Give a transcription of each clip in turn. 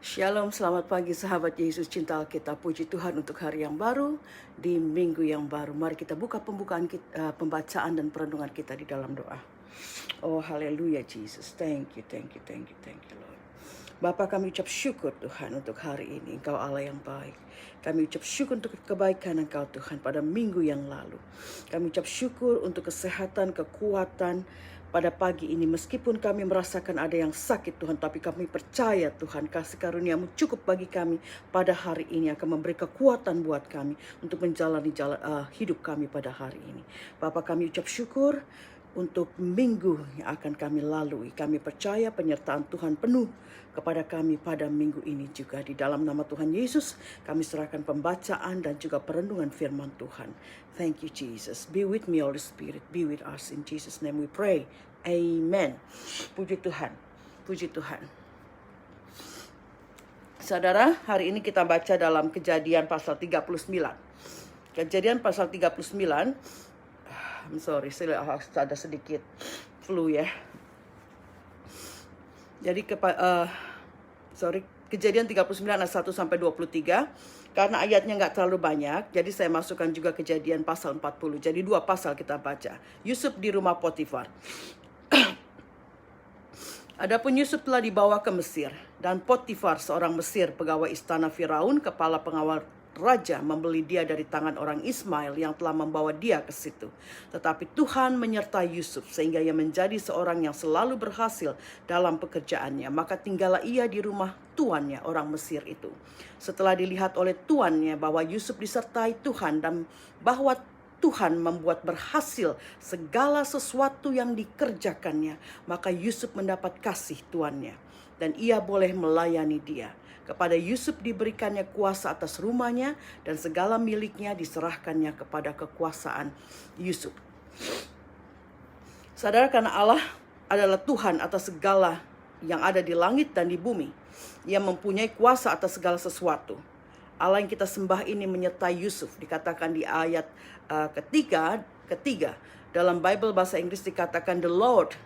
Shalom, selamat pagi sahabat Yesus cinta kita. Puji Tuhan untuk hari yang baru, di minggu yang baru. Mari kita buka pembacaan dan perenungan kita di dalam doa. Oh haleluya Jesus, thank you Lord. Bapa, kami ucap syukur Tuhan untuk hari ini, Engkau Allah yang baik. Kami ucap syukur untuk kebaikan Engkau Tuhan pada minggu yang lalu. Kami ucap syukur untuk kesehatan, kekuatan, pada pagi ini, meskipun kami merasakan ada yang sakit Tuhan, tapi kami percaya Tuhan, kasih karunia-Mu cukup bagi kami pada hari ini, akan memberi kekuatan buat kami untuk menjalani hidup kami pada hari ini. Bapak, kami ucap syukur untuk minggu yang akan kami lalui. Kami percaya penyertaan Tuhan penuh kepada kami pada minggu ini juga. Di dalam nama Tuhan Yesus, kami serahkan pembacaan dan juga perenungan firman Tuhan. Thank you Jesus. Be with me Holy Spirit. Be with us. In Jesus' name we pray. Amen. Puji Tuhan. Puji Tuhan. Saudara, hari ini kita baca dalam Kejadian pasal 39. Kejadian pasal 39. I'm sorry, saya ada sedikit flu ya. Jadi Kejadian 39 ayat 1 sampai 23. Karena ayatnya nggak terlalu banyak, jadi saya masukkan juga Kejadian pasal 40. Jadi 2 pasal kita baca. Yusuf di rumah Potifar. Adapun Yusuf telah dibawa ke Mesir, dan Potifar seorang Mesir, pegawai istana Firaun, kepala pengawal raja, membeli dia dari tangan orang Ismail yang telah membawa dia ke situ. Tetapi Tuhan menyertai Yusuf sehingga ia menjadi seorang yang selalu berhasil dalam pekerjaannya. Maka tinggallah ia di rumah tuannya, orang Mesir itu. Setelah dilihat oleh tuannya bahwa Yusuf disertai Tuhan dan bahwa Tuhan membuat berhasil segala sesuatu yang dikerjakannya, maka Yusuf mendapat kasih tuannya dan ia boleh melayani dia. Kepada Yusuf diberikannya kuasa atas rumahnya dan segala miliknya diserahkannya kepada kekuasaan Yusuf. Saudara, karena Allah adalah Tuhan atas segala yang ada di langit dan di bumi. Ia mempunyai kuasa atas segala sesuatu. Allah yang kita sembah ini menyertai Yusuf. Dikatakan di ayat ketiga. Dalam Bible bahasa Inggris dikatakan the Lord,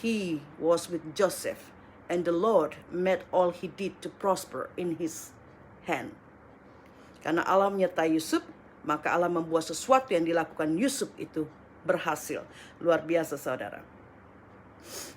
He was with Joseph. And the Lord made all he did to prosper in his hand. Karena Allah menyertai Yusuf, maka Allah membuat sesuatu yang dilakukan Yusuf itu berhasil. Luar biasa saudara.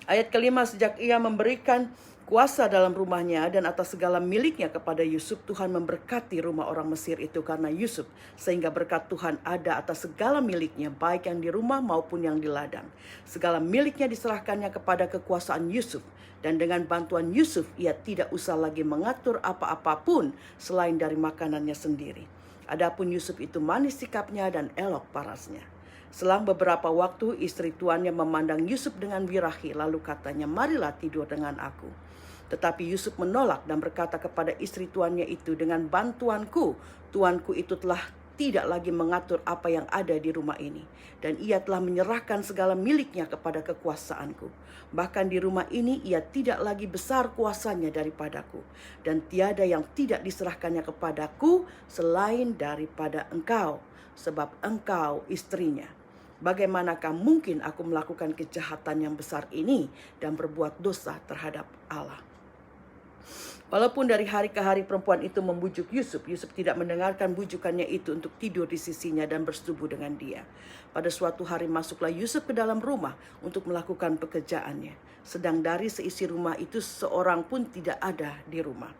Ayat kelima, sejak ia memberikan kuasa dalam rumahnya dan atas segala miliknya kepada Yusuf, Tuhan memberkati rumah orang Mesir itu karena Yusuf, sehingga berkat Tuhan ada atas segala miliknya, baik yang di rumah maupun yang di ladang. Segala miliknya diserahkannya kepada kekuasaan Yusuf, dan dengan bantuan Yusuf ia tidak usah lagi mengatur apa-apapun selain dari makanannya sendiri. Adapun Yusuf itu manis sikapnya dan elok parasnya. Selang beberapa waktu istri tuannya memandang Yusuf dengan birahi, lalu katanya, marilah tidur dengan aku. Tetapi Yusuf menolak dan berkata kepada istri tuannya itu, dengan bantuanku, tuanku itu telah tidak lagi mengatur apa yang ada di rumah ini. Dan ia telah menyerahkan segala miliknya kepada kekuasaanku. Bahkan di rumah ini ia tidak lagi besar kuasanya daripadaku. Dan tiada yang tidak diserahkannya kepadaku selain daripada engkau, sebab engkau istrinya. Bagaimanakah mungkin aku melakukan kejahatan yang besar ini dan berbuat dosa terhadap Allah? Walaupun dari hari ke hari perempuan itu membujuk Yusuf, Yusuf tidak mendengarkan bujukannya itu untuk tidur di sisinya dan bersetubuh dengan dia. Pada suatu hari masuklah Yusuf ke dalam rumah untuk melakukan pekerjaannya. Sedang dari seisi rumah itu seorang pun tidak ada di rumah.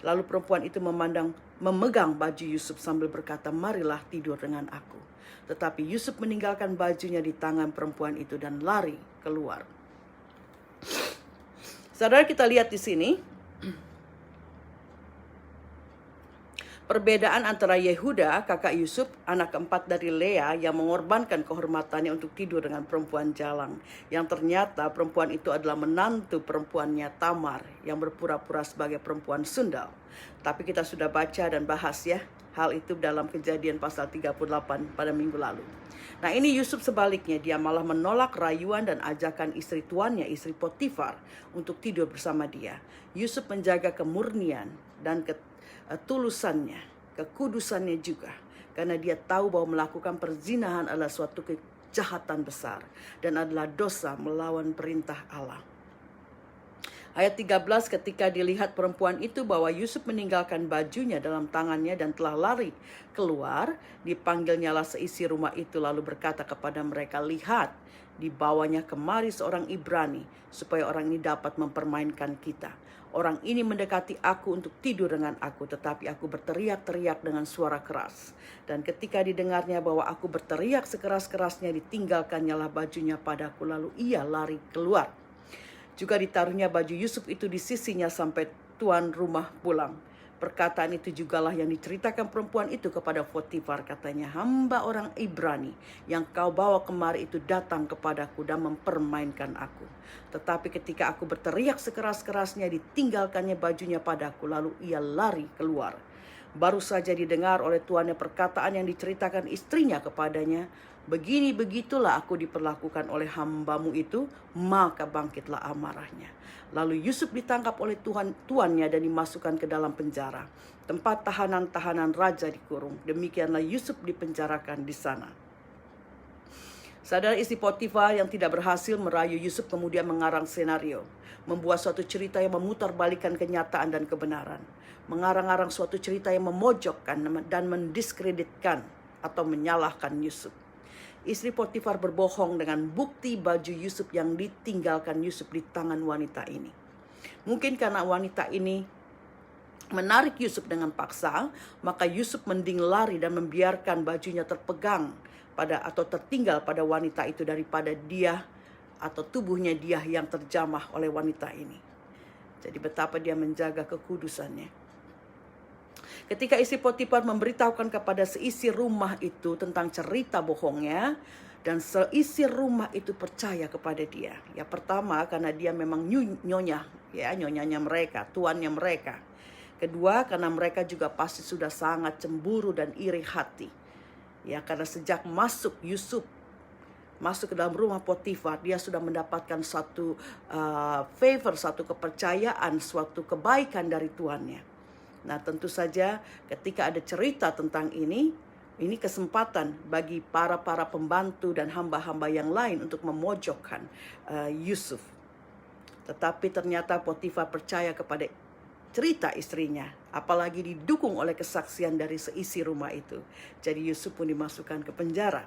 Lalu perempuan itu memegang baju Yusuf sambil berkata, marilah tidur dengan aku. Tetapi Yusuf meninggalkan bajunya di tangan perempuan itu dan lari keluar. Saudara, kita lihat di sini perbedaan antara Yehuda, kakak Yusuf, anak keempat dari Lea, yang mengorbankan kehormatannya untuk tidur dengan perempuan jalang. Yang ternyata perempuan itu adalah menantu perempuannya Tamar, yang berpura-pura sebagai perempuan sundal. Tapi kita sudah baca dan bahas ya hal itu dalam Kejadian pasal 38 pada minggu lalu. Nah, ini Yusuf sebaliknya, dia malah menolak rayuan dan ajakan istri tuannya, istri Potifar, untuk tidur bersama dia. Yusuf menjaga kemurnian dan ketulusannya, kekudusannya juga, karena dia tahu bahwa melakukan perzinahan adalah suatu kejahatan besar dan adalah dosa melawan perintah Allah. Ayat 13, ketika dilihat perempuan itu bahwa Yusuf meninggalkan bajunya dalam tangannya dan telah lari keluar, dipanggilnyalah seisi rumah itu lalu berkata kepada mereka, lihat, dibawanya kemari seorang Ibrani supaya orang ini dapat mempermainkan kita. Orang ini mendekati aku untuk tidur dengan aku, tetapi aku berteriak-teriak dengan suara keras. Dan ketika didengarnya bahwa aku berteriak sekeras-kerasnya, ditinggalkannyalah bajunya padaku, lalu ia lari keluar. Juga ditaruhnya baju Yusuf itu di sisinya sampai tuan rumah pulang. Perkataan itu jugalah yang diceritakan perempuan itu kepada Potifar. Katanya, hamba orang Ibrani yang kau bawa kemari itu datang kepadaku dan mempermainkan aku. Tetapi ketika aku berteriak sekeras-kerasnya, ditinggalkannya bajunya padaku, lalu ia lari keluar. Baru saja didengar oleh tuannya perkataan yang diceritakan istrinya kepadanya, begini begitulah aku diperlakukan oleh hambamu itu, maka bangkitlah amarahnya. Lalu Yusuf ditangkap oleh tuannya dan dimasukkan ke dalam penjara, tempat tahanan-tahanan raja dikurung. Demikianlah Yusuf dipenjarakan di sana. Saudara, istri Potifar yang tidak berhasil merayu Yusuf kemudian mengarang senario, membuat suatu cerita yang memutarbalikkan kenyataan dan kebenaran, mengarang-arang suatu cerita yang memojokkan dan mendiskreditkan atau menyalahkan Yusuf. Istri Potifar berbohong dengan bukti baju Yusuf yang ditinggalkan Yusuf di tangan wanita ini. Mungkin karena wanita ini menarik Yusuf dengan paksa, maka Yusuf mending lari dan membiarkan bajunya terpegang atau tertinggal pada wanita itu daripada dia atau tubuhnya dia yang terjamah oleh wanita ini. Jadi betapa dia menjaga kekudusannya. Ketika istri Potifar memberitahukan kepada seisi rumah itu tentang cerita bohongnya, dan seisi rumah itu percaya kepada dia. Ya, pertama karena dia memang nyonyanya mereka, tuannya mereka. Kedua, karena mereka juga pasti sudah sangat cemburu dan iri hati. Ya, karena sejak Yusuf masuk ke dalam rumah Potifar, dia sudah mendapatkan satu favor, satu kepercayaan, suatu kebaikan dari tuannya. Nah, tentu saja ketika ada cerita tentang ini kesempatan bagi para pembantu dan hamba-hamba yang lain untuk memojokkan Yusuf. Tetapi ternyata Potifar percaya kepada cerita istrinya, apalagi didukung oleh kesaksian dari seisi rumah itu. Jadi Yusuf pun dimasukkan ke penjara.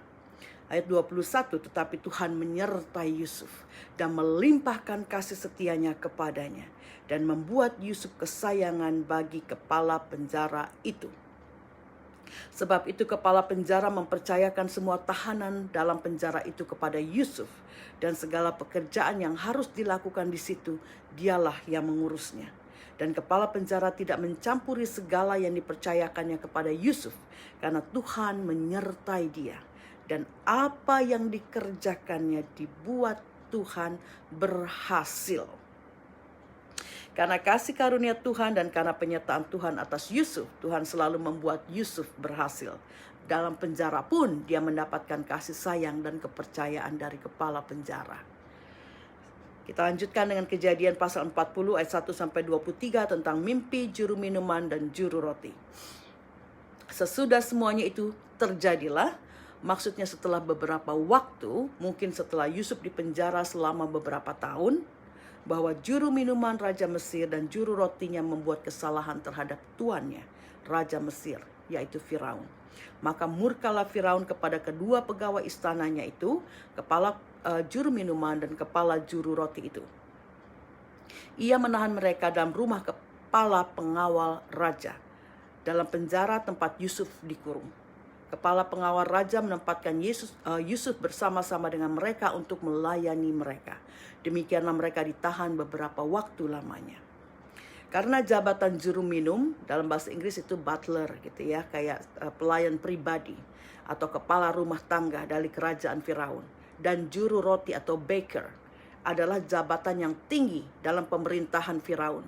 Ayat 21, tetapi Tuhan menyertai Yusuf dan melimpahkan kasih setianya kepadanya dan membuat Yusuf kesayangan bagi kepala penjara itu. Sebab itu kepala penjara mempercayakan semua tahanan dalam penjara itu kepada Yusuf, dan segala pekerjaan yang harus dilakukan di situ dialah yang mengurusnya. Dan kepala penjara tidak mencampuri segala yang dipercayakannya kepada Yusuf, karena Tuhan menyertai dia. Dan apa yang dikerjakannya dibuat Tuhan berhasil. Karena kasih karunia Tuhan dan karena penyertaan Tuhan atas Yusuf, Tuhan selalu membuat Yusuf berhasil. Dalam penjara pun dia mendapatkan kasih sayang dan kepercayaan dari kepala penjara. Kita lanjutkan dengan Kejadian pasal 40 ayat 1-23 tentang mimpi juru minuman dan juru roti. Sesudah semuanya itu terjadilah, maksudnya setelah beberapa waktu, mungkin setelah Yusuf dipenjara selama beberapa tahun, bahwa juru minuman Raja Mesir dan juru rotinya membuat kesalahan terhadap tuannya, Raja Mesir, yaitu Firaun. Maka murkalah Firaun kepada kedua pegawai istananya itu, kepala juru minuman dan kepala juru roti itu. Ia menahan mereka dalam rumah kepala pengawal raja, dalam penjara tempat Yusuf dikurung. Kepala pengawal raja menempatkan Yusuf bersama-sama dengan mereka untuk melayani mereka. Demikianlah mereka ditahan beberapa waktu lamanya. Karena jabatan juru minum, dalam bahasa Inggris itu butler gitu ya, kayak pelayan pribadi atau kepala rumah tangga dari kerajaan Firaun. Dan juru roti atau baker adalah jabatan yang tinggi dalam pemerintahan Firaun.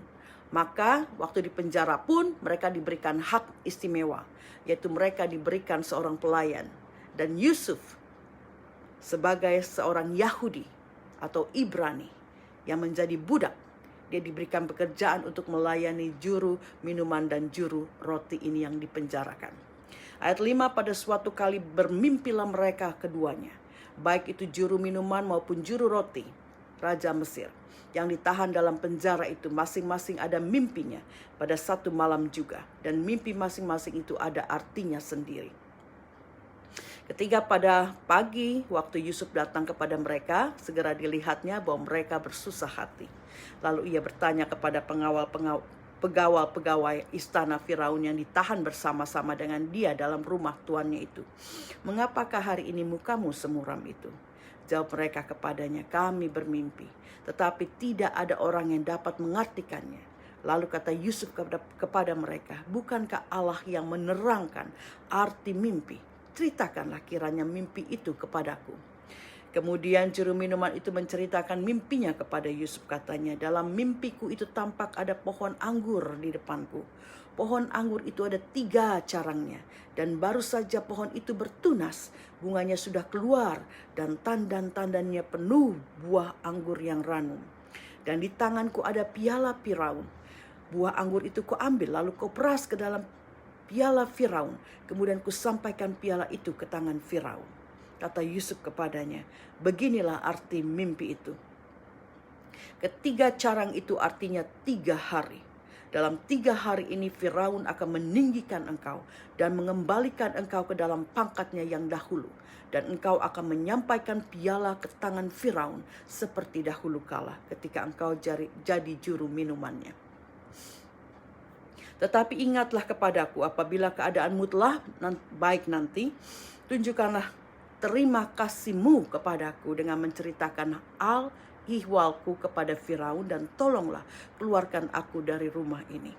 Maka waktu di penjara pun mereka diberikan hak istimewa, yaitu mereka diberikan seorang pelayan. Dan Yusuf sebagai seorang Yahudi atau Ibrani yang menjadi budak, dia diberikan pekerjaan untuk melayani juru minuman dan juru roti ini yang dipenjarakan. Ayat 5, pada suatu kali bermimpilah mereka keduanya, baik itu juru minuman maupun juru roti, Raja Mesir. yang ditahan dalam penjara itu masing-masing ada mimpinya pada satu malam juga. Dan mimpi masing-masing itu ada artinya sendiri. Ketika pada pagi waktu Yusuf datang kepada mereka, segera dilihatnya bahwa mereka bersusah hati. Lalu ia bertanya kepada pegawai istana Firaun yang ditahan bersama-sama dengan dia dalam rumah tuannya itu, "Mengapakah hari ini mukamu semuram itu?" Jawab mereka kepadanya, "Kami bermimpi, tetapi tidak ada orang yang dapat mengartikannya." Lalu kata Yusuf kepada mereka, "Bukankah Allah yang menerangkan arti mimpi? Ceritakanlah kiranya mimpi itu kepadaku." Kemudian juru minuman itu menceritakan mimpinya kepada Yusuf. Katanya, "Dalam mimpiku itu tampak ada pohon anggur di depanku. Pohon anggur itu ada 3 carangnya, dan baru saja pohon itu bertunas, bunganya sudah keluar, dan tandan-tandannya penuh buah anggur yang ranum. Dan di tanganku ada piala Firaun. Buah anggur itu kuambil, lalu kuperas ke dalam piala Firaun. Kemudian kusampaikan piala itu ke tangan Firaun." Kata Yusuf kepadanya, "Beginilah arti mimpi itu. Ketiga carang itu artinya 3 hari. Dalam 3 hari ini Firaun akan meninggikan engkau dan mengembalikan engkau ke dalam pangkatnya yang dahulu. Dan engkau akan menyampaikan piala ke tangan Firaun seperti dahulu kala ketika engkau jadi juru minumannya. Tetapi ingatlah kepadaku apabila keadaanmu telah baik nanti, tunjukkanlah terima kasihmu kepadaku dengan menceritakan ihwalku kepada Firaun, dan tolonglah keluarkan aku dari rumah ini.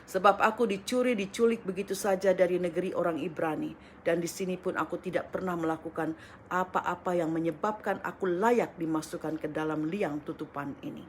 Sebab aku diculik begitu saja dari negeri orang Ibrani, dan di sini pun aku tidak pernah melakukan apa-apa yang menyebabkan aku layak dimasukkan ke dalam liang tutupan ini."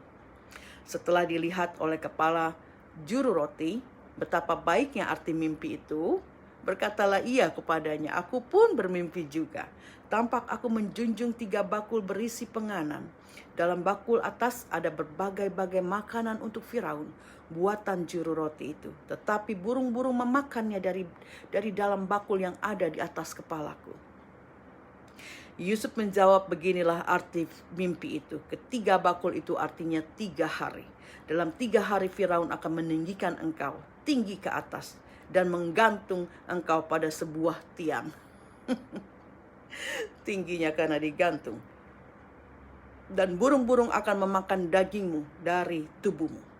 Setelah dilihat oleh kepala juru roti betapa baiknya arti mimpi itu, berkatalah ia kepadanya, "Aku pun bermimpi juga. Tampak aku menjunjung 3 bakul berisi penganan. Dalam bakul atas ada berbagai-bagai makanan untuk Firaun, buatan juru roti itu. Tetapi burung-burung memakannya dari dalam bakul yang ada di atas kepalaku." Yusuf menjawab, "Beginilah arti mimpi itu. Ketiga bakul itu artinya 3 hari. Dalam 3 hari Firaun akan meninggikan engkau tinggi ke atas dan menggantung engkau pada sebuah tiang." Tingginya karena digantung. "Dan burung-burung akan memakan dagingmu dari tubuhmu."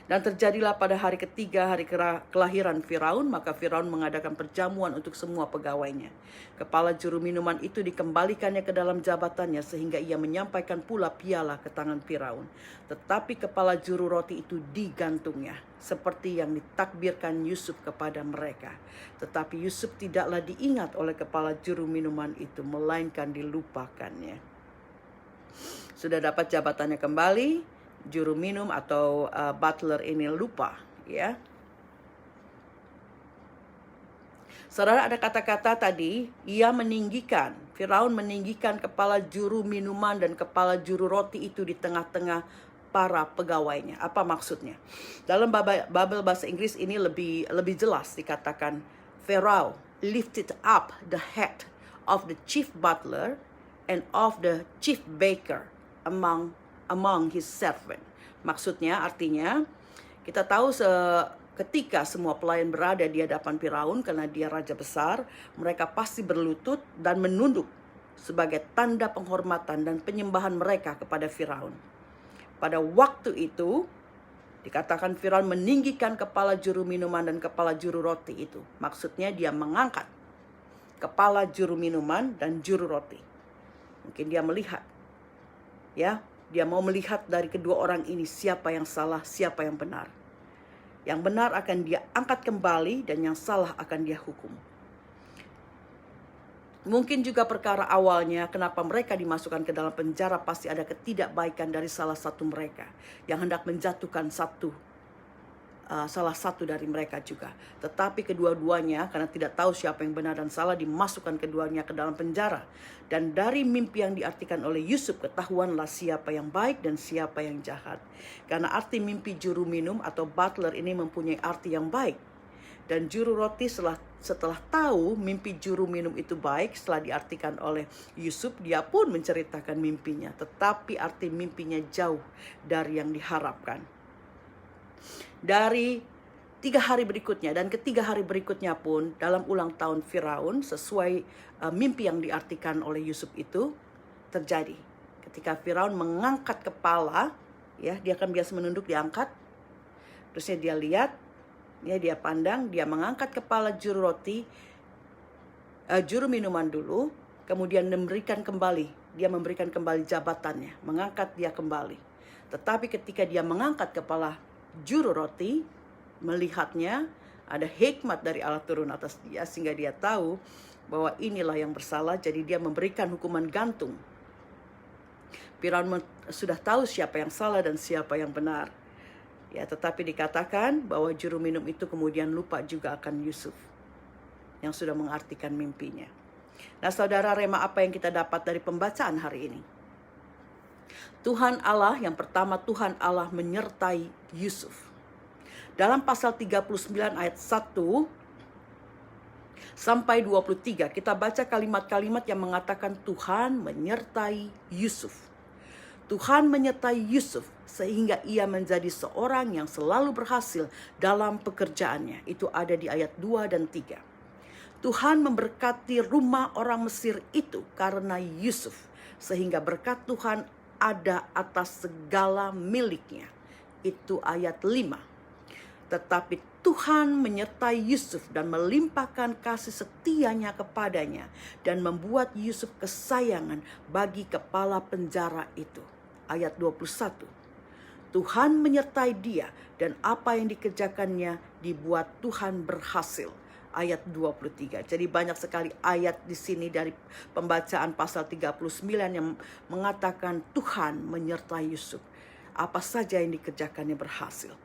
Dan terjadilah pada hari ketiga hari kelahiran Firaun, maka Firaun mengadakan perjamuan untuk semua pegawainya. Kepala juru minuman itu dikembalikannya ke dalam jabatannya sehingga ia menyampaikan pula piala ke tangan Firaun. Tetapi kepala juru roti itu digantungnya, seperti yang ditakbirkan Yusuf kepada mereka. Tetapi Yusuf tidaklah diingat oleh kepala juru minuman itu, melainkan dilupakannya. Sudah dapat jabatannya kembali, juru minum atau butler ini lupa, ya. Saudara, ada kata-kata tadi, Firaun meninggikan kepala juru minuman dan kepala juru roti itu di tengah-tengah para pegawainya. Apa maksudnya? Dalam Babel bahasa Inggris ini lebih jelas dikatakan, Pharaoh lifted up the head of the chief butler and of the chief baker among his servant. Maksudnya, artinya, kita tahu ketika semua pelayan berada di hadapan Firaun karena dia raja besar, mereka pasti berlutut dan menunduk sebagai tanda penghormatan dan penyembahan mereka kepada Firaun. Pada waktu itu, dikatakan Firaun meninggikan kepala juru minuman dan kepala juru roti itu. Maksudnya dia mengangkat kepala juru minuman dan juru roti. Mungkin dia melihat, ya, dia mau melihat dari kedua orang ini siapa yang salah, siapa yang benar. Yang benar akan dia angkat kembali dan yang salah akan dia hukum. Mungkin juga perkara awalnya kenapa mereka dimasukkan ke dalam penjara pasti ada ketidakbaikan dari salah satu mereka yang hendak menjatuhkan salah satu dari mereka juga. Tetapi kedua-duanya karena tidak tahu siapa yang benar dan salah dimasukkan keduanya ke dalam penjara. Dan dari mimpi yang diartikan oleh Yusuf ketahuanlah siapa yang baik dan siapa yang jahat. Karena arti mimpi juru minum atau butler ini mempunyai arti yang baik. Dan juru roti setelah tahu mimpi juru minum itu baik, setelah diartikan oleh Yusuf, dia pun menceritakan mimpinya. Tetapi arti mimpinya jauh dari yang diharapkan. Dari 3 hari berikutnya dan ketiga hari berikutnya pun dalam ulang tahun Firaun, sesuai mimpi yang diartikan oleh Yusuf itu terjadi. Ketika Firaun mengangkat kepala, ya, dia kan biasa menunduk, diangkat. Terusnya dia lihat, ya, dia pandang, dia mengangkat kepala juru roti, juru minuman dulu, kemudian memberikan kembali jabatannya, mengangkat dia kembali. Tetapi ketika dia mengangkat kepala juru roti, melihatnya ada hikmat dari Allah turun atas dia, sehingga dia tahu bahwa inilah yang bersalah, jadi dia memberikan hukuman gantung. Firaun sudah tahu siapa yang salah dan siapa yang benar. Ya, tetapi dikatakan bahwa juru minum itu kemudian lupa juga akan Yusuf yang sudah mengartikan mimpinya. Nah, saudara, rema apa yang kita dapat dari pembacaan hari ini? Tuhan Allah, yang pertama, Tuhan Allah menyertai Yusuf. Dalam pasal 39 ayat 1 sampai 23, kita baca kalimat-kalimat yang mengatakan Tuhan menyertai Yusuf. Tuhan menyertai Yusuf sehingga ia menjadi seorang yang selalu berhasil dalam pekerjaannya. Itu ada di ayat 2 dan 3. Tuhan memberkati rumah orang Mesir itu karena Yusuf, sehingga berkat Tuhan ada atas segala miliknya. Itu ayat 5. Tetapi Tuhan menyertai Yusuf dan melimpahkan kasih setianya kepadanya dan membuat Yusuf kesayangan bagi kepala penjara itu. Ayat 21. Tuhan menyertai dia dan apa yang dikerjakannya dibuat Tuhan berhasil. Ayat 23. Jadi banyak sekali ayat di sini dari pembacaan pasal 39 yang mengatakan Tuhan menyertai Yusuf. Apa saja yang dikerjakannya berhasil.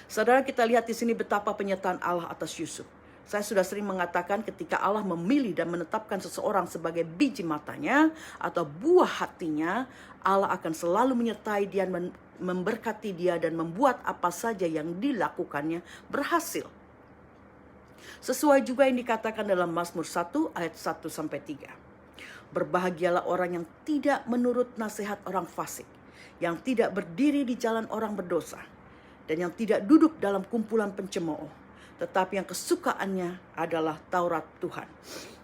Saudara, kita lihat di sini betapa penyertaan Allah atas Yusuf. Saya sudah sering mengatakan ketika Allah memilih dan menetapkan seseorang sebagai biji matanya atau buah hatinya, Allah akan selalu menyertai dia, memberkati dia dan membuat apa saja yang dilakukannya berhasil. Sesuai juga yang dikatakan dalam Mazmur 1 ayat 1 sampai 3. Berbahagialah orang yang tidak menurut nasihat orang fasik, yang tidak berdiri di jalan orang berdosa, dan yang tidak duduk dalam kumpulan pencemooh, tetapi yang kesukaannya adalah Taurat Tuhan,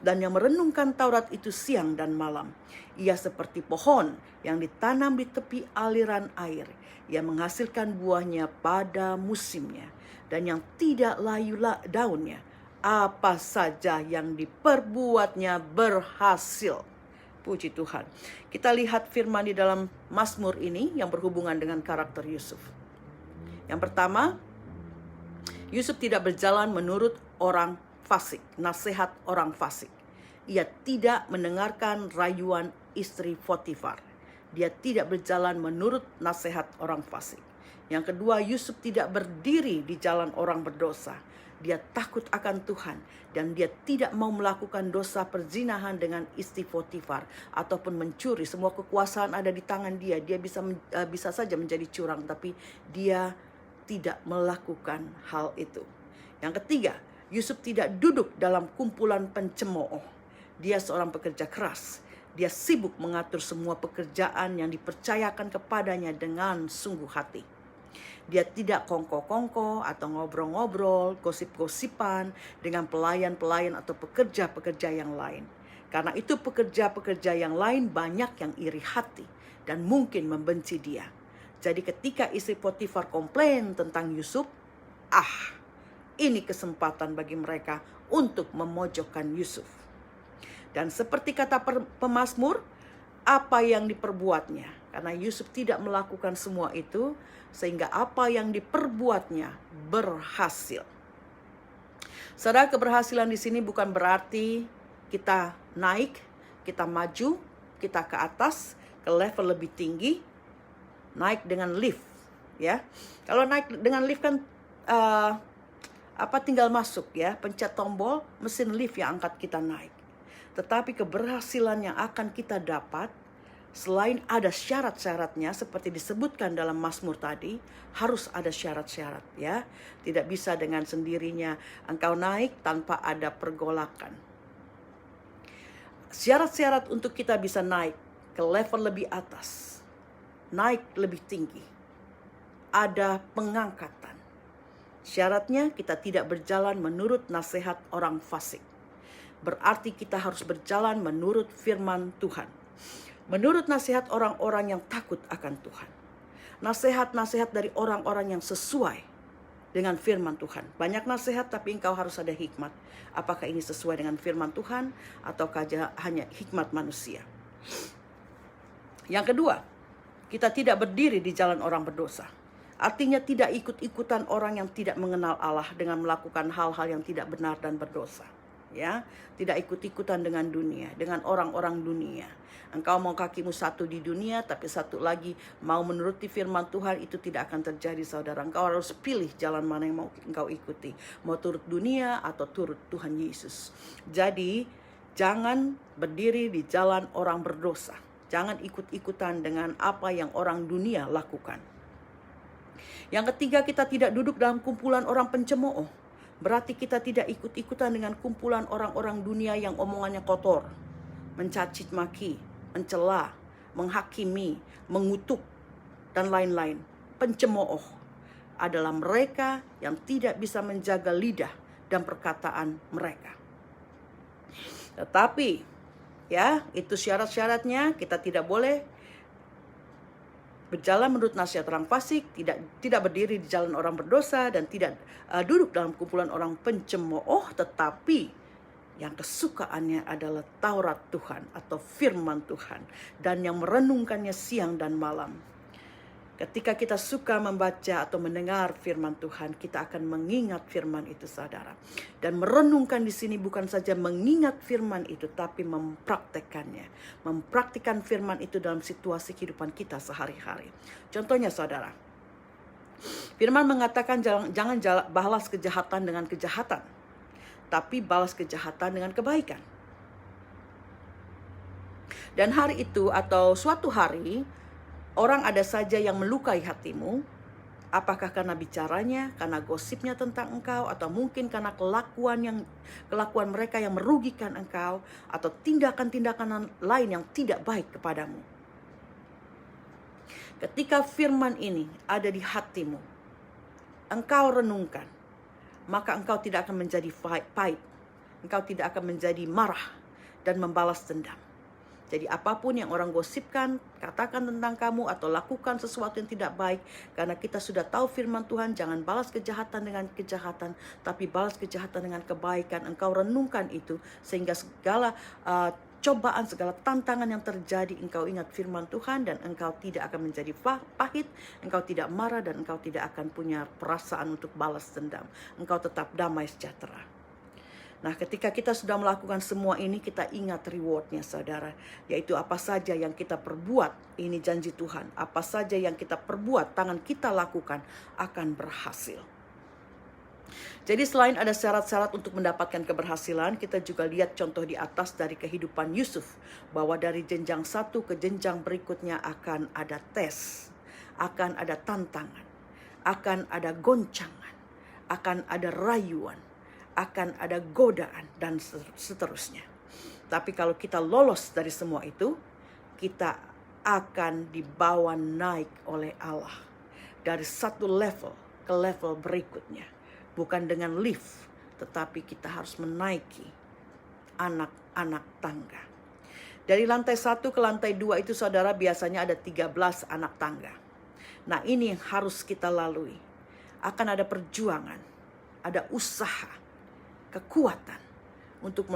dan yang merenungkan Taurat itu siang dan malam. Ia seperti pohon yang ditanam di tepi aliran air, yang menghasilkan buahnya pada musimnya, dan yang tidak layu daunnya. Apa saja yang diperbuatnya berhasil. Puji Tuhan. Kita lihat firman di dalam Mazmur ini yang berhubungan dengan karakter Yusuf. Yang pertama, Yusuf tidak berjalan menurut orang fasik, nasihat orang fasik. Ia tidak mendengarkan rayuan istri Potifar. Dia tidak berjalan menurut nasihat orang fasik. Yang kedua, Yusuf tidak berdiri di jalan orang berdosa. Dia takut akan Tuhan dan dia tidak mau melakukan dosa perzinahan dengan istri Potifar ataupun mencuri. Semua kekuasaan ada di tangan dia. Dia bisa saja menjadi curang, tapi dia tidak melakukan hal itu. Yang ketiga, Yusuf tidak duduk dalam kumpulan pencemooh. Dia seorang pekerja keras. Dia sibuk mengatur semua pekerjaan yang dipercayakan kepadanya dengan sungguh hati. Dia tidak kongko-kongko atau ngobrol-ngobrol, gosip-gosipan dengan pelayan-pelayan atau pekerja-pekerja yang lain. Karena itu pekerja-pekerja yang lain banyak yang iri hati dan mungkin membenci dia. Jadi ketika istri Potifar komplain tentang Yusuf, ini kesempatan bagi mereka untuk memojokkan Yusuf. Dan seperti kata pemazmur, apa yang diperbuatnya? Karena Yusuf tidak melakukan semua itu, sehingga apa yang diperbuatnya berhasil. Saudara, keberhasilan di sini bukan berarti kita naik, kita maju, kita ke atas, ke level lebih tinggi, naik dengan lift, ya. Kalau naik dengan lift kan tinggal masuk, ya, pencet tombol, mesin lift yang angkat kita naik. Tetapi keberhasilan yang akan kita dapat Selain ada syarat-syaratnya seperti disebutkan dalam Mazmur tadi, harus ada syarat-syarat ya. Tidak bisa dengan sendirinya engkau naik tanpa ada pergolakan. Syarat-syarat untuk kita bisa naik ke level lebih atas, naik lebih tinggi, ada pengangkatan. Syaratnya kita tidak berjalan menurut nasihat orang fasik. Berarti kita harus berjalan menurut firman Tuhan. Menurut nasihat orang-orang yang takut akan Tuhan. Nasihat-nasihat dari orang-orang yang sesuai dengan firman Tuhan. Banyak nasihat tapi engkau harus ada hikmat. Apakah ini sesuai dengan firman Tuhan ataukah hanya hikmat manusia? Yang kedua, kita tidak berdiri di jalan orang berdosa. Artinya tidak ikut-ikutan orang yang tidak mengenal Allah dengan melakukan hal-hal yang tidak benar dan berdosa. Ya, tidak ikut-ikutan dengan dunia, dengan orang-orang dunia. Engkau mau kakimu satu di dunia, tapi satu lagi mau menuruti firman Tuhan, itu tidak akan terjadi, saudara. Engkau harus pilih jalan mana yang mau engkau ikuti. Mau turut dunia atau turut Tuhan Yesus. Jadi, jangan berdiri di jalan orang berdosa. Jangan ikut-ikutan dengan apa yang orang dunia lakukan. Yang ketiga, kita tidak duduk dalam kumpulan orang pencemooh. Berarti kita tidak ikut-ikutan dengan kumpulan orang-orang dunia yang omongannya kotor, mencaci maki, mencela, menghakimi, mengutuk, dan lain-lain. Pencemooh adalah mereka yang tidak bisa menjaga lidah dan perkataan mereka. Tetapi, ya, itu syarat-syaratnya. Kita tidak boleh berjalan menurut nasihat orang fasik, tidak berdiri di jalan orang berdosa, dan tidak duduk dalam kumpulan orang pencemooh, tetapi yang kesukaannya adalah Taurat Tuhan atau firman Tuhan, dan yang merenungkannya siang dan malam. Ketika kita suka membaca atau mendengar firman Tuhan, kita akan mengingat firman itu, saudara. Dan merenungkan di sini bukan saja mengingat firman itu, tapi mempraktekannya. Mempraktikkan firman itu dalam situasi kehidupan kita sehari-hari. Contohnya, saudara, firman mengatakan jangan balas kejahatan dengan kejahatan, tapi balas kejahatan dengan kebaikan. Dan hari itu atau suatu hari, orang ada saja yang melukai hatimu, apakah karena bicaranya, karena gosipnya tentang engkau, atau mungkin karena kelakuan mereka yang merugikan engkau, atau tindakan-tindakan lain yang tidak baik kepadamu. Ketika firman ini ada di hatimu, engkau renungkan, maka engkau tidak akan menjadi pahit, engkau tidak akan menjadi marah dan membalas dendam. Jadi apapun yang orang gosipkan, katakan tentang kamu, atau lakukan sesuatu yang tidak baik, karena kita sudah tahu firman Tuhan, jangan balas kejahatan dengan kejahatan, tapi balas kejahatan dengan kebaikan. Engkau renungkan itu, sehingga segala cobaan, segala tantangan yang terjadi, engkau ingat firman Tuhan, dan engkau tidak akan menjadi pahit, engkau tidak marah, dan engkau tidak akan punya perasaan untuk balas dendam. Engkau tetap damai sejahtera. Nah, ketika kita sudah melakukan semua ini, kita ingat rewardnya, saudara. Yaitu apa saja yang kita perbuat, ini janji Tuhan. Apa saja yang kita perbuat, tangan kita lakukan, akan berhasil. Jadi selain ada syarat-syarat untuk mendapatkan keberhasilan, kita juga lihat contoh di atas dari kehidupan Yusuf. Bahwa dari jenjang satu ke jenjang berikutnya akan ada tes, akan ada tantangan, akan ada goncangan, akan ada rayuan, akan ada godaan, dan seterusnya. Tapi kalau kita lolos dari semua itu, kita akan dibawa naik oleh Allah dari satu level ke level berikutnya. Bukan dengan lift, tetapi kita harus menaiki anak-anak tangga. Dari lantai 1 ke lantai 2 itu, saudara, biasanya ada 13 anak tangga. Nah, ini yang harus kita lalui. Akan ada perjuangan, ada usaha, kekuatan untuk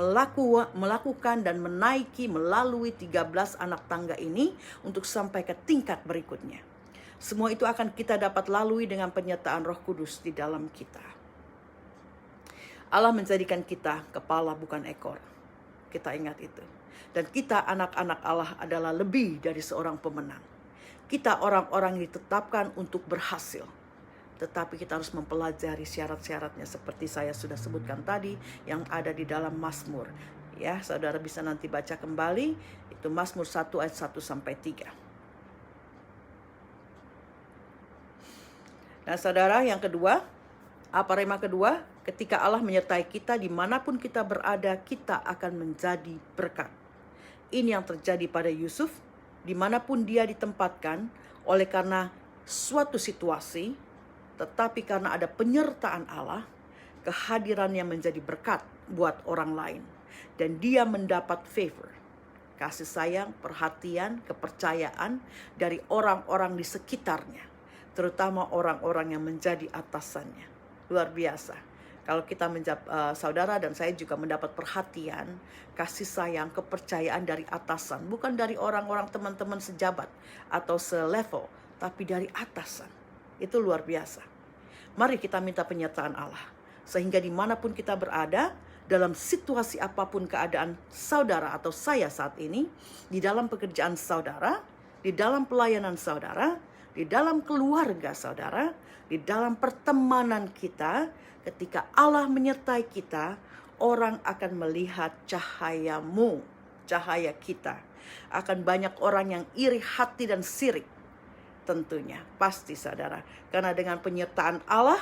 melakukan dan menaiki melalui 13 anak tangga ini untuk sampai ke tingkat berikutnya. Semua itu akan kita dapat lalui dengan penyertaan Roh Kudus di dalam kita. Allah menjadikan kita kepala bukan ekor. Kita ingat itu. Dan kita anak-anak Allah adalah lebih dari seorang pemenang. Kita orang-orang yang ditetapkan untuk berhasil. Tetapi kita harus mempelajari syarat-syaratnya seperti saya sudah sebutkan tadi yang ada di dalam Mazmur. Ya, saudara bisa nanti baca kembali, itu Mazmur 1 ayat 1 sampai 3. Nah, saudara, yang kedua, apa rema kedua? Ketika Allah menyertai kita dimanapun kita berada, kita akan menjadi berkat. Ini yang terjadi pada Yusuf, dimanapun dia ditempatkan, oleh karena suatu situasi, tetapi karena ada penyertaan Allah, kehadirannya menjadi berkat buat orang lain. Dan dia mendapat favor, kasih sayang, perhatian, kepercayaan dari orang-orang di sekitarnya, terutama orang-orang yang menjadi atasannya. Luar biasa. Kalau kita saudara dan saya juga mendapat perhatian, kasih sayang, kepercayaan dari atasan, bukan dari orang-orang teman-teman sejabat atau selevel, tapi dari atasan. Itu luar biasa. Mari kita minta penyertaan Allah, sehingga dimanapun kita berada, dalam situasi apapun keadaan saudara atau saya saat ini, di dalam pekerjaan saudara, di dalam pelayanan saudara, di dalam keluarga saudara, di dalam pertemanan kita, ketika Allah menyertai kita, orang akan melihat cahayamu, cahaya kita. Akan banyak orang yang iri hati dan sirik, tentunya, pasti saudara. Karena dengan penyertaan Allah,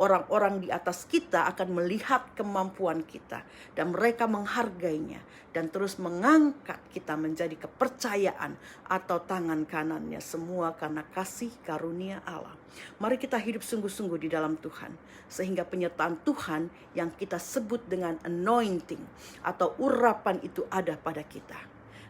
orang-orang di atas kita akan melihat kemampuan kita, dan mereka menghargainya dan terus mengangkat kita menjadi kepercayaan atau tangan kanannya, semua karena kasih karunia Allah. Mari kita hidup sungguh-sungguh di dalam Tuhan, sehingga penyertaan Tuhan yang kita sebut dengan anointing atau urapan itu ada pada kita.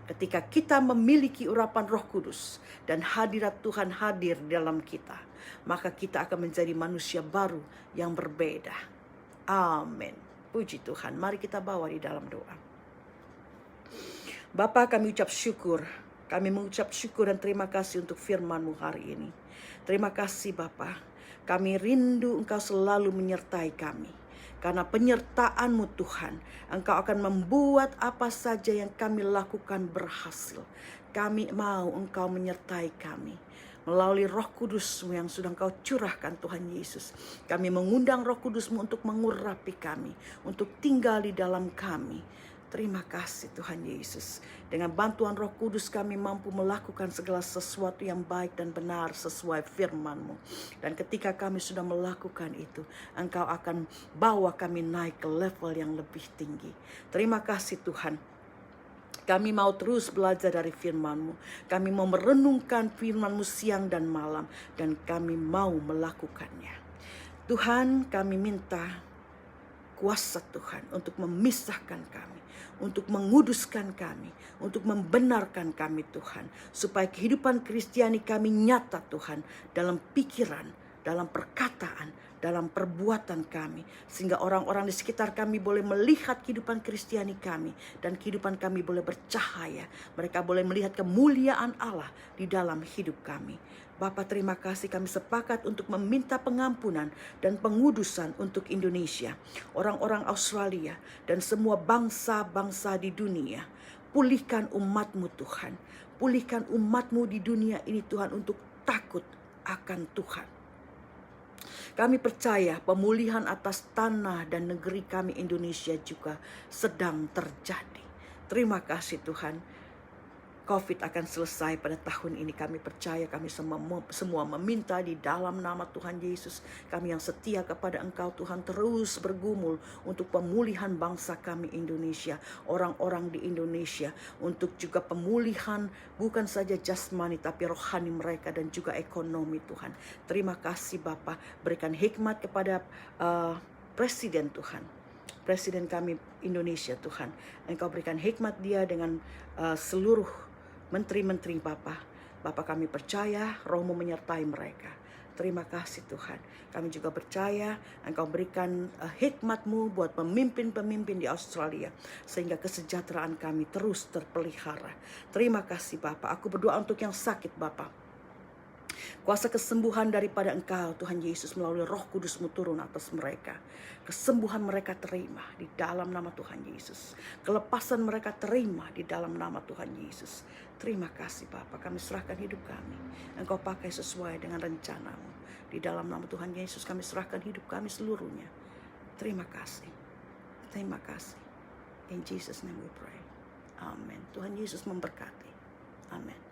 Ketika kita memiliki urapan Roh Kudus dan hadirat Tuhan hadir dalam kita, maka kita akan menjadi manusia baru yang berbeda. Amin. Puji Tuhan. Mari kita bawa di dalam doa. Bapa, kami ucap syukur. Kami mengucap syukur dan terima kasih untuk firman-Mu hari ini. Terima kasih Bapa. Kami rindu Engkau selalu menyertai kami. Karena penyertaan-Mu Tuhan, Engkau akan membuat apa saja yang kami lakukan berhasil. Kami mau Engkau menyertai kami. Melalui Roh Kudus-Mu yang sudah Engkau curahkan Tuhan Yesus. Kami mengundang Roh Kudus-Mu untuk mengurapi kami, untuk tinggal di dalam kami. Terima kasih Tuhan Yesus. Dengan bantuan Roh Kudus kami mampu melakukan segala sesuatu yang baik dan benar sesuai firman-Mu. Dan ketika kami sudah melakukan itu, Engkau akan bawa kami naik ke level yang lebih tinggi. Terima kasih Tuhan. Kami mau terus belajar dari firman-Mu. Kami mau merenungkan firman-Mu siang dan malam. Dan kami mau melakukannya. Tuhan, kami minta kuasa Tuhan untuk memisahkan kami, untuk menguduskan kami, untuk membenarkan kami Tuhan. Supaya kehidupan Kristiani kami nyata Tuhan, dalam pikiran, dalam perkataan, dalam perbuatan kami. Sehingga orang-orang di sekitar kami boleh melihat kehidupan Kristiani kami. Dan kehidupan kami boleh bercahaya. Mereka boleh melihat kemuliaan Allah di dalam hidup kami. Bapa, terima kasih, kami sepakat untuk meminta pengampunan dan pengudusan untuk Indonesia, orang-orang Australia, dan semua bangsa-bangsa di dunia. Pulihkan umat-Mu Tuhan. Pulihkan umat-Mu di dunia ini Tuhan, untuk takut akan Tuhan. Kami percaya pemulihan atas tanah dan negeri kami Indonesia juga sedang terjadi. Terima kasih Tuhan. COVID akan selesai pada tahun ini. Kami percaya, kami semua meminta di dalam nama Tuhan Yesus. Kami yang setia kepada Engkau Tuhan, terus bergumul untuk pemulihan bangsa kami Indonesia, orang-orang di Indonesia, untuk juga pemulihan bukan saja jasmani tapi rohani mereka dan juga ekonomi Tuhan. Terima kasih Bapa, berikan hikmat kepada Presiden Tuhan, Presiden kami Indonesia Tuhan. Engkau berikan hikmat dia dengan seluruh menteri-menteri Bapa. Bapa, kami percaya Roh-Mu menyertai mereka. Terima kasih Tuhan. Kami juga percaya Engkau berikan hikmat-Mu buat pemimpin-pemimpin di Australia, sehingga kesejahteraan kami terus terpelihara. Terima kasih Bapa. Aku berdoa untuk yang sakit Bapa. Kuasa kesembuhan daripada Engkau Tuhan Yesus melalui Roh Kudus-Mu turun atas mereka. Kesembuhan mereka terima di dalam nama Tuhan Yesus. Kelepasan mereka terima di dalam nama Tuhan Yesus. Terima kasih Bapa, kami serahkan hidup kami. Engkau pakai sesuai dengan rencana-Mu. Di dalam nama Tuhan Yesus kami serahkan hidup kami seluruhnya. Terima kasih. Terima kasih. In Jesus name we pray. Amen. Tuhan Yesus memberkati. Amin.